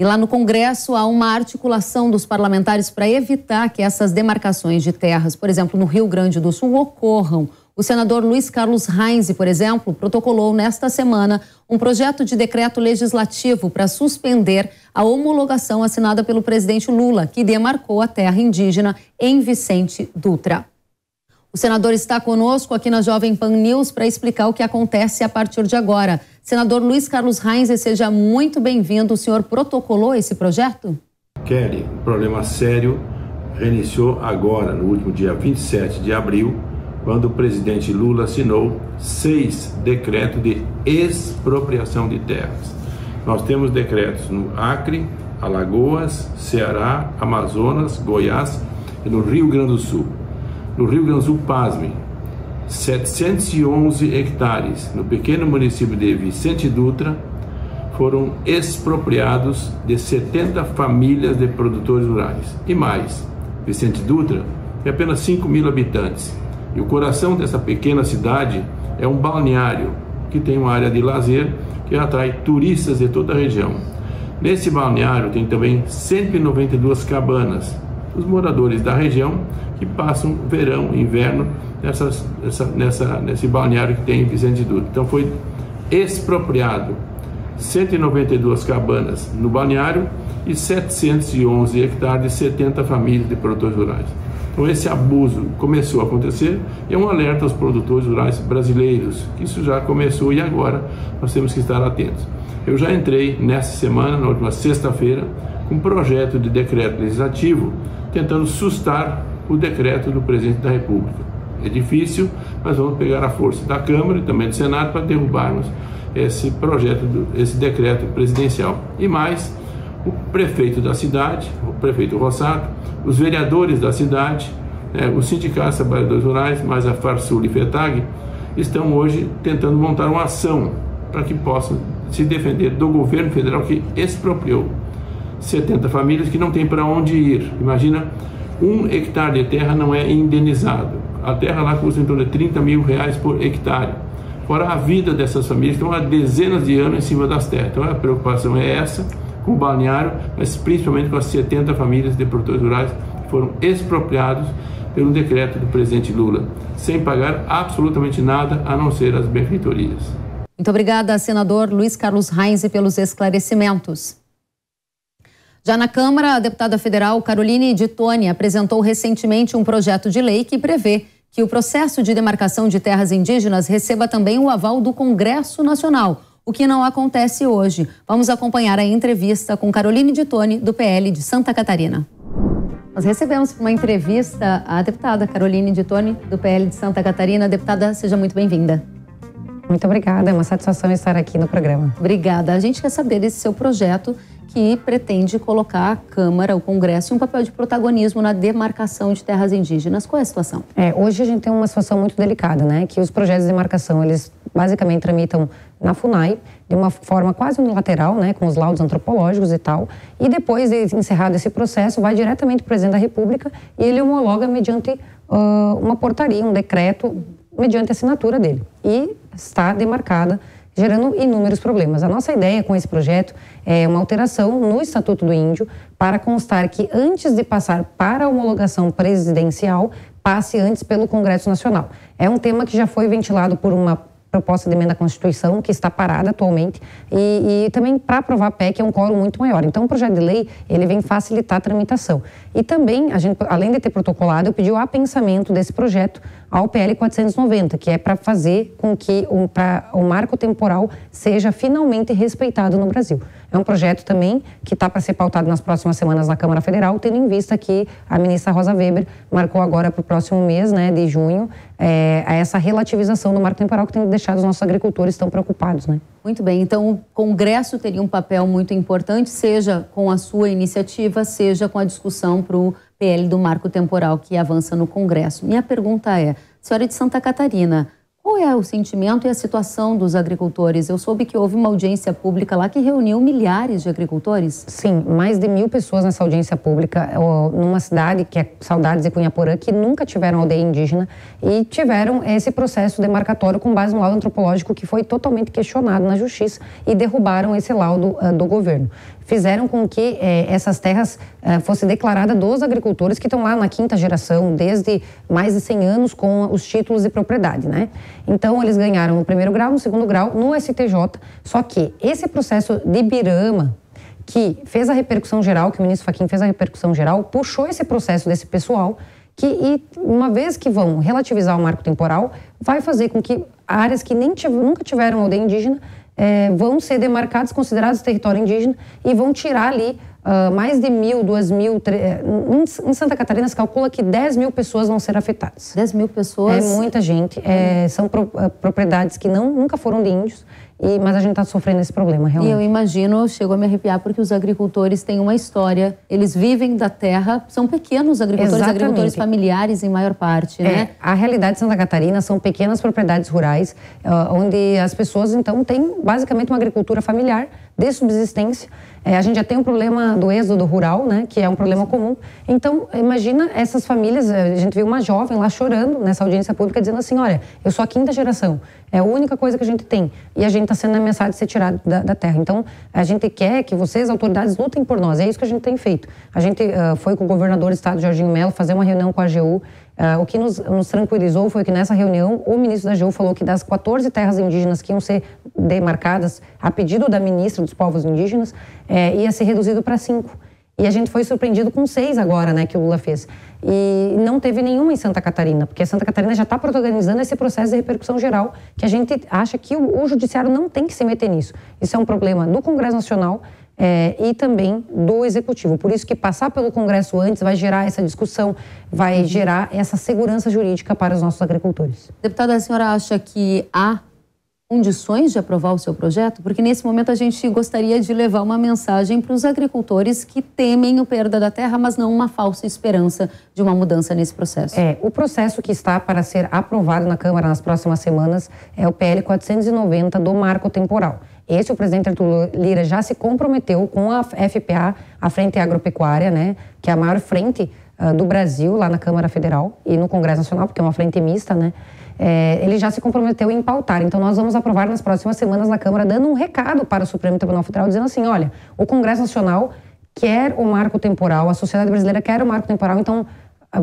E lá no Congresso há uma articulação dos parlamentares para evitar que essas demarcações de terras, por exemplo, no Rio Grande do Sul, ocorram. O senador Luiz Carlos Reins, por exemplo, protocolou nesta semana um projeto de decreto legislativo para suspender a homologação assinada pelo presidente Lula, que demarcou a terra indígena em Vicente Dutra. O senador está conosco aqui na Jovem Pan News para explicar o que acontece a partir de agora. Senador Luiz Carlos Reins, seja muito bem-vindo. O senhor protocolou esse projeto? Kelly, um problema sério reiniciou agora, no último dia 27 de abril, quando o presidente Lula assinou 6 decretos de expropriação de terras. Nós temos decretos no Acre, Alagoas, Ceará, Amazonas, Goiás e no Rio Grande do Sul. No Rio Grande do Sul, pasme, 711 hectares no pequeno município de Vicente Dutra foram expropriados de 70 famílias de produtores rurais. E mais, Vicente Dutra tem apenas 5.000 habitantes. E o coração dessa pequena cidade é um balneário que tem uma área de lazer que atrai turistas de toda a região. Nesse balneário tem também 192 cabanas. Os moradores da região que passam verão e inverno nesse balneário que tem em Vicente Dutra. Então foi expropriado 192 cabanas no balneário e 711 hectares de 70 famílias de produtores rurais. Então esse abuso começou a acontecer e é um alerta aos produtores rurais brasileiros, que isso já começou e agora nós temos que estar atentos. Eu já entrei nessa semana, na última sexta-feira, com um projeto de decreto legislativo tentando sustar o decreto do presidente da República. É difícil, mas vamos pegar a força da Câmara e também do Senado para derrubarmos esse projeto, esse decreto presidencial. E mais, o prefeito da cidade, o prefeito Rossato, os vereadores da cidade, os sindicatos trabalhadores rurais, mais a Farsul e FETAG, estão hoje tentando montar uma ação para que possam se defender do governo federal que expropriou 70 famílias que não tem para onde ir. Imagina, 1 hectare de terra não é indenizado. A terra lá custa em torno de R$30 mil por hectare. Fora a vida dessas famílias, estão há dezenas de anos em cima das terras. Então a preocupação é essa, com o balneário, mas principalmente com as 70 famílias de produtores rurais que foram expropriados pelo decreto do presidente Lula, sem pagar absolutamente nada a não ser as benfeitorias. Muito obrigada, senador Luiz Carlos Reins, pelos esclarecimentos. Já na Câmara, a deputada federal Caroline de Toni apresentou recentemente um projeto de lei que prevê que o processo de demarcação de terras indígenas receba também o aval do Congresso Nacional, o que não acontece hoje. Vamos acompanhar a entrevista com Caroline de Toni, do PL de Santa Catarina. Nós recebemos uma entrevista a deputada Caroline de Toni, do PL de Santa Catarina. Deputada, seja muito bem-vinda. Muito obrigada, é uma satisfação estar aqui no programa. Obrigada. A gente quer saber desse seu projeto que pretende colocar a Câmara, o Congresso, em um papel de protagonismo na demarcação de terras indígenas. Qual é a situação? Hoje a gente tem uma situação muito delicada, né? Que os projetos de demarcação, eles basicamente tramitam na FUNAI, de uma forma quase unilateral, né? Com os laudos antropológicos e tal. E depois de encerrado esse processo, vai diretamente para o presidente da República e ele homologa mediante uma portaria, um decreto, mediante a assinatura dele. E está demarcada, gerando inúmeros problemas. A nossa ideia com esse projeto é uma alteração no Estatuto do Índio para constar que antes de passar para a homologação presidencial, passe antes pelo Congresso Nacional. É um tema que já foi ventilado por uma proposta de emenda à Constituição, que está parada atualmente, e também para aprovar a PEC é um quórum muito maior. Então, o projeto de lei, ele vem facilitar a tramitação. E também, a gente, além de ter protocolado, eu pedi o apensamento desse projeto ao PL 490, que é para fazer com que o marco temporal seja finalmente respeitado no Brasil. É um projeto também que está para ser pautado nas próximas semanas na Câmara Federal, tendo em vista que a ministra Rosa Weber marcou agora para o próximo mês, né, de junho, essa relativização do marco temporal que tem deixado os nossos agricultores tão preocupados, né? Muito bem, então o Congresso teria um papel muito importante, seja com a sua iniciativa, seja com a discussão para o PL do marco temporal que avança no Congresso. Minha pergunta é, senhora de Santa Catarina, qual é o sentimento e a situação dos agricultores? Eu soube que houve uma audiência pública lá que reuniu milhares de agricultores. Sim, mais de 1.000 pessoas nessa audiência pública, numa cidade que é Saudades de Cunhaporã, que nunca tiveram aldeia indígena e tiveram esse processo demarcatório com base no laudo antropológico que foi totalmente questionado na Justiça e derrubaram esse laudo do governo. Fizeram com que essas terras fossem declaradas dos agricultores que estão lá na 5ª geração, desde mais de 100 anos, com os títulos de propriedade, né? Então, eles ganharam no 1º grau, no 2º grau, no STJ, só que esse processo de Ibirama, que fez a repercussão geral, que o ministro Fachin fez a repercussão geral, puxou esse processo desse pessoal, e uma vez que vão relativizar o marco temporal, vai fazer com que áreas que nunca tiveram aldeia indígena vão ser demarcados, considerados território indígena e vão tirar ali mais de 1.000, 2.000... Em Santa Catarina se calcula que 10.000 pessoas vão ser afetadas. 10.000 pessoas? É muita gente. São propriedades que nunca foram de índios, mas a gente está sofrendo esse problema, realmente. E eu imagino, chego a me arrepiar, porque os agricultores têm uma história, eles vivem da terra, são pequenos agricultores, Exatamente. Agricultores familiares em maior parte, né? A realidade de Santa Catarina são pequenas propriedades rurais, onde as pessoas, então, têm basicamente uma agricultura familiar de subsistência. A gente já tem um problema do êxodo rural, né, que é um problema comum. Então, imagina essas famílias, a gente viu uma jovem lá chorando nessa audiência pública, dizendo assim, olha, eu sou a 5ª geração, é a única coisa que a gente tem, e a gente está sendo ameaçado de ser tirado da terra. Então, a gente quer que vocês, autoridades, lutem por nós, é isso que a gente tem feito. A gente foi com o governador do estado, Jorginho Melo, fazer uma reunião com a AGU. O que nos tranquilizou foi que nessa reunião o ministro da AGU falou que das 14 terras indígenas que iam ser demarcadas a pedido da ministra dos povos indígenas, ia ser reduzido para 5. E a gente foi surpreendido com 6 agora, né, que o Lula fez. E não teve nenhuma em Santa Catarina, porque a Santa Catarina já está protagonizando esse processo de repercussão geral, que a gente acha que o judiciário não tem que se meter nisso. Isso é um problema do Congresso Nacional, e também do Executivo. Por isso que passar pelo Congresso antes vai gerar essa discussão, vai gerar essa segurança jurídica para os nossos agricultores. Deputada, a senhora acha que há condições de aprovar o seu projeto? Porque nesse momento a gente gostaria de levar uma mensagem para os agricultores que temem a perda da terra, mas não uma falsa esperança de uma mudança nesse processo. O processo que está para ser aprovado na Câmara nas próximas semanas é o PL 490 do marco temporal. Esse, o presidente Arthur Lira já se comprometeu com a FPA, a Frente Agropecuária, né, que é a maior frente do Brasil lá na Câmara Federal e no Congresso Nacional, porque é uma frente mista, né? Ele já se comprometeu em pautar. Então, nós vamos aprovar nas próximas semanas na Câmara, dando um recado para o Supremo Tribunal Federal, dizendo assim, olha, o Congresso Nacional quer o marco temporal, a sociedade brasileira quer o marco temporal, então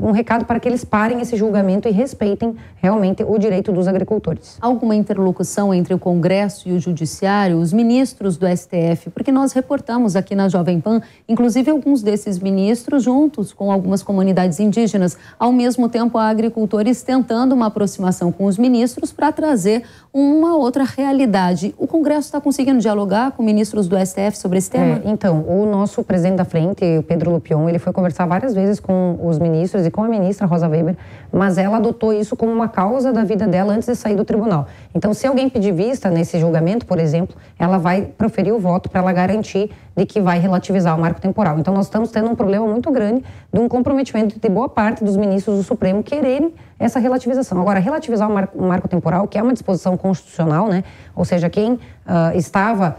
um recado para que eles parem esse julgamento e respeitem realmente o direito dos agricultores. Alguma interlocução entre o Congresso e o Judiciário, os ministros do STF? Porque nós reportamos aqui na Jovem Pan, inclusive alguns desses ministros juntos com algumas comunidades indígenas. Ao mesmo tempo, há agricultores tentando uma aproximação com os ministros para trazer uma outra realidade. O Congresso está conseguindo dialogar com ministros do STF sobre esse tema? Então, o nosso presidente da frente, o Pedro Lupion, ele foi conversar várias vezes com os ministros e com a ministra Rosa Weber, mas ela adotou isso como uma causa da vida dela antes de sair do tribunal. Então, se alguém pedir vista nesse julgamento, por exemplo, ela vai proferir o voto para ela garantir de que vai relativizar o marco temporal. Então, nós estamos tendo um problema muito grande de um comprometimento de boa parte dos ministros do Supremo quererem essa relativização. Agora, relativizar o marco temporal, que é uma disposição constitucional, né? Ou seja, quem estava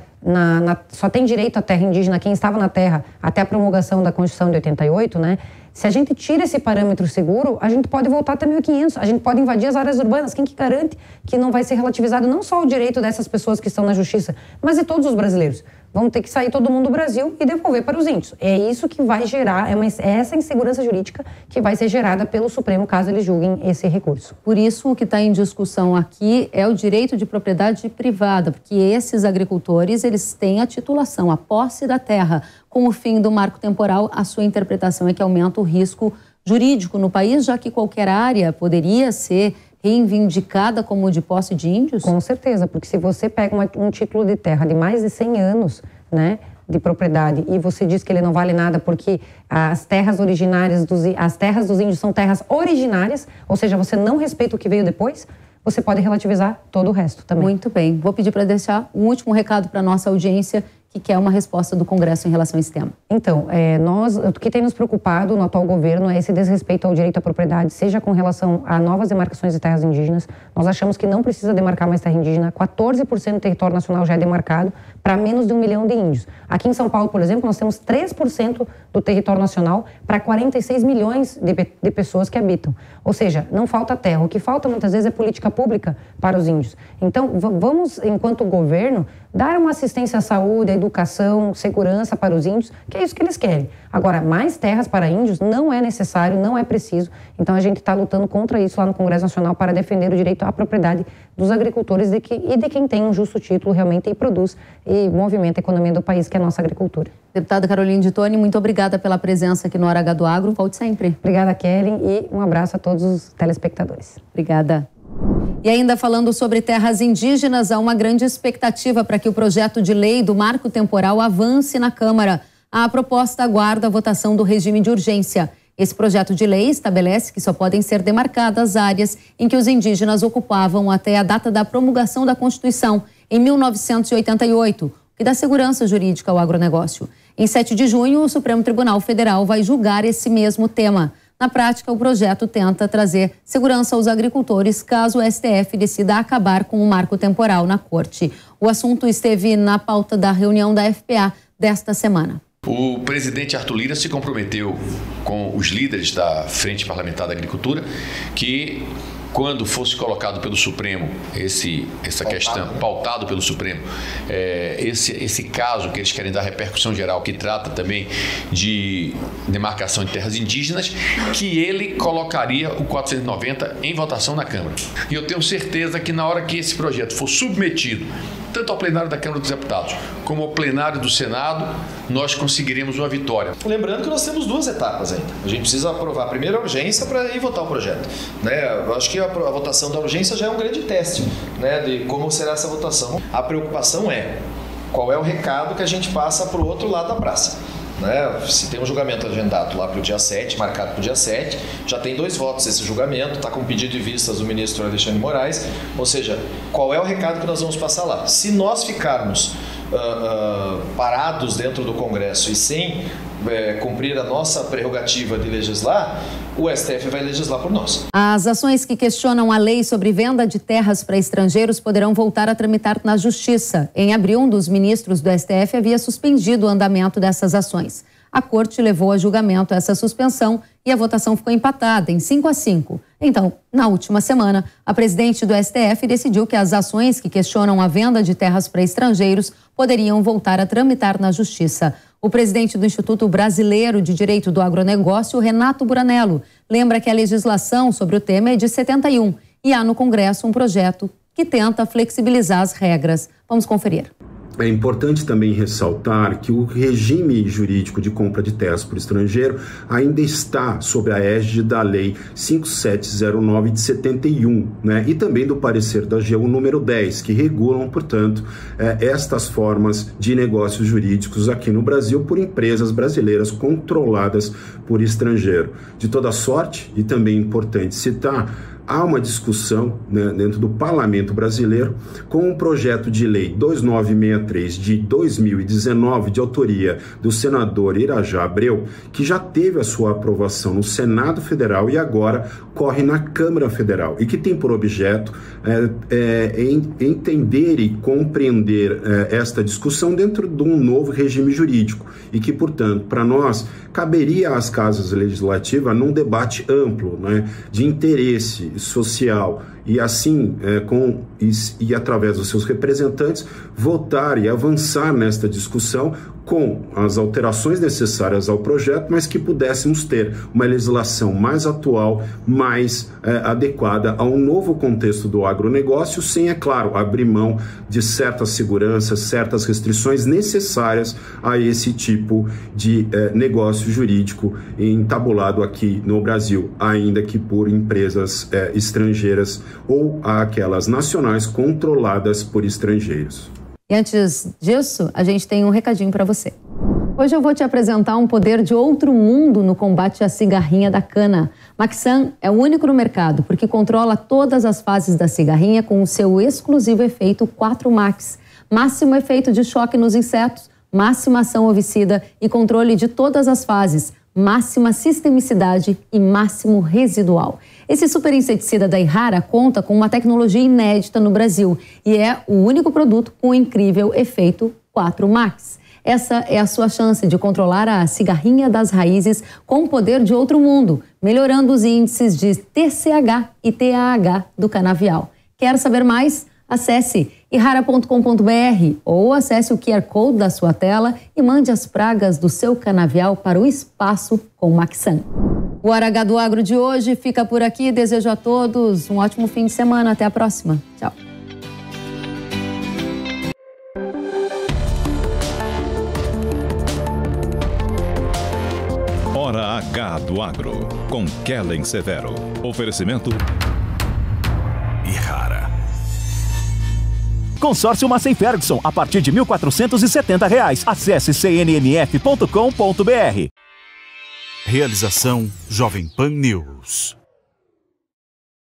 só tem direito à terra indígena quem estava na terra até a promulgação da Constituição de 88, né? Se a gente tira esse parâmetro seguro, a gente pode voltar até 1500, a gente pode invadir as áreas urbanas. Quem que garante que não vai ser relativizado não só o direito dessas pessoas que estão na justiça, mas de todos os brasileiros? vão ter que sair todo mundo do Brasil e devolver para os índios. É isso que vai gerar, é essa insegurança jurídica que vai ser gerada pelo Supremo caso eles julguem esse recurso. Por isso, o que está em discussão aqui é o direito de propriedade privada, porque esses agricultores, eles têm a titulação, a posse da terra. Com o fim do marco temporal, a sua interpretação é que aumenta o risco jurídico no país, já que qualquer área poderia ser reivindicada como de posse de índios? Com certeza, porque se você pega um título de terra de mais de 100 anos, né, de propriedade, e você diz que ele não vale nada porque as terras originárias, as terras dos índios são terras originárias, ou seja, você não respeita o que veio depois, você pode relativizar todo o resto também. Muito bem. Vou pedir para deixar um último recado para a nossa audiência, que quer uma resposta do Congresso em relação a esse tema. Então, o que tem nos preocupado no atual governo é esse desrespeito ao direito à propriedade, seja com relação a novas demarcações de terras indígenas. Nós achamos que não precisa demarcar mais terra indígena. 14% do território nacional já é demarcado para menos de 1 milhão de índios. Aqui em São Paulo, por exemplo, nós temos 3% do território nacional para 46 milhões de pessoas que habitam. Ou seja, não falta terra. O que falta muitas vezes é política pública para os índios. Então, vamos, enquanto governo, dar uma assistência à saúde, à educação, segurança para os índios, que é isso que eles querem. Agora, mais terras para índios não é necessário, não é preciso. Então, a gente está lutando contra isso lá no Congresso Nacional para defender o direito à propriedade dos agricultores e de quem tem um justo título realmente e produz e movimenta a economia do país, que é a nossa agricultura. Deputada Caroline de Toni, muito obrigada pela presença aqui no Hora H do Agro. Volte sempre. Obrigada, Kelly, e um abraço a todos os telespectadores. Obrigada. E ainda falando sobre terras indígenas, há uma grande expectativa para que o projeto de lei do marco temporal avance na Câmara. A proposta aguarda a votação do regime de urgência. Esse projeto de lei estabelece que só podem ser demarcadas áreas em que os indígenas ocupavam até a data da promulgação da Constituição, em 1988, o que dá segurança jurídica ao agronegócio. Em 7 de junho, o Supremo Tribunal Federal vai julgar esse mesmo tema. Na prática, o projeto tenta trazer segurança aos agricultores caso o STF decida acabar com o marco temporal na Corte. O assunto esteve na pauta da reunião da FPA desta semana. O presidente Arthur Lira se comprometeu com os líderes da Frente Parlamentar da Agricultura que, quando fosse colocado pelo Supremo essa questão, pautado pelo Supremo, esse caso que eles querem dar repercussão geral, que trata também de demarcação de terras indígenas, que ele colocaria o 490 em votação na Câmara. E eu tenho certeza que na hora que esse projeto for submetido tanto ao plenário da Câmara dos Deputados como ao plenário do Senado, nós conseguiremos uma vitória. Lembrando que nós temos 2 etapas ainda. A gente precisa aprovar primeiro a urgência para ir votar o projeto. Eu acho que a votação da urgência já é um grande teste, de como será essa votação. A preocupação é qual é o recado que a gente passa para o outro lado da praça. Se tem um julgamento agendado lá para o dia 7, marcado para o dia 7, já tem 2 votos esse julgamento, está com pedido de vistas do ministro Alexandre de Moraes, ou seja, qual é o recado que nós vamos passar lá? Se nós ficarmos parados dentro do Congresso e sem cumprir a nossa prerrogativa de legislar, o STF vai legislar por nós. As ações que questionam a lei sobre venda de terras para estrangeiros poderão voltar a tramitar na Justiça. Em abril, um dos ministros do STF havia suspendido o andamento dessas ações. A Corte levou a julgamento essa suspensão e a votação ficou empatada em 5-5. Então, na última semana, a presidente do STF decidiu que as ações que questionam a venda de terras para estrangeiros poderiam voltar a tramitar na Justiça. O presidente do Instituto Brasileiro de Direito do Agronegócio, Renato Buranello, lembra que a legislação sobre o tema é de 71 e há no Congresso um projeto que tenta flexibilizar as regras. Vamos conferir. É importante também ressaltar que o regime jurídico de compra de terras por estrangeiro ainda está sob a égide da Lei 5709 de 71, e também do parecer da AGU número 10, que regulam, portanto, estas formas de negócios jurídicos aqui no Brasil por empresas brasileiras controladas por estrangeiro. De toda sorte, e também é importante citar, há uma discussão dentro do Parlamento brasileiro com um projeto de lei 2963 de 2019, de autoria do senador Irajá Abreu, que já teve a sua aprovação no Senado Federal e agora corre na Câmara Federal, e que tem por objeto entender e compreender esta discussão dentro de um novo regime jurídico, e que, portanto, para nós, caberia às casas legislativas num debate amplo, de interesse social e assim, e através dos seus representantes, votar e avançar nesta discussão com as alterações necessárias ao projeto, mas que pudéssemos ter uma legislação mais atual, mais adequada ao novo contexto do agronegócio, sem, é claro, abrir mão de certas seguranças, certas restrições necessárias a esse tipo de negócio jurídico entabulado aqui no Brasil, ainda que por empresas estrangeiras ou aquelas nacionais controladas por estrangeiros. E antes disso, a gente tem um recadinho para você. Hoje eu vou te apresentar um poder de outro mundo no combate à cigarrinha da cana. Maxan é o único no mercado porque controla todas as fases da cigarrinha com o seu exclusivo efeito 4Max. Máximo efeito de choque nos insetos, máxima ação ovicida e controle de todas as fases, máxima sistemicidade e máximo residual. Esse super inseticida da Ihara conta com uma tecnologia inédita no Brasil e é o único produto com o incrível efeito 4Max. Essa é a sua chance de controlar a cigarrinha das raízes com o poder de outro mundo, melhorando os índices de TCH e TAH do canavial. Quer saber mais? Acesse ihara.com.br ou acesse o QR Code da sua tela e mande as pragas do seu canavial para o espaço com Maxan. O Hora H do Agro de hoje fica por aqui. Desejo a todos um ótimo fim de semana. Até a próxima. Tchau. Hora H do Agro, com Kellen Severo. Oferecimento Ihara. Consórcio Massey Ferguson, a partir de R$ 1.470. Acesse cnmf.com.br. Realização Jovem Pan News.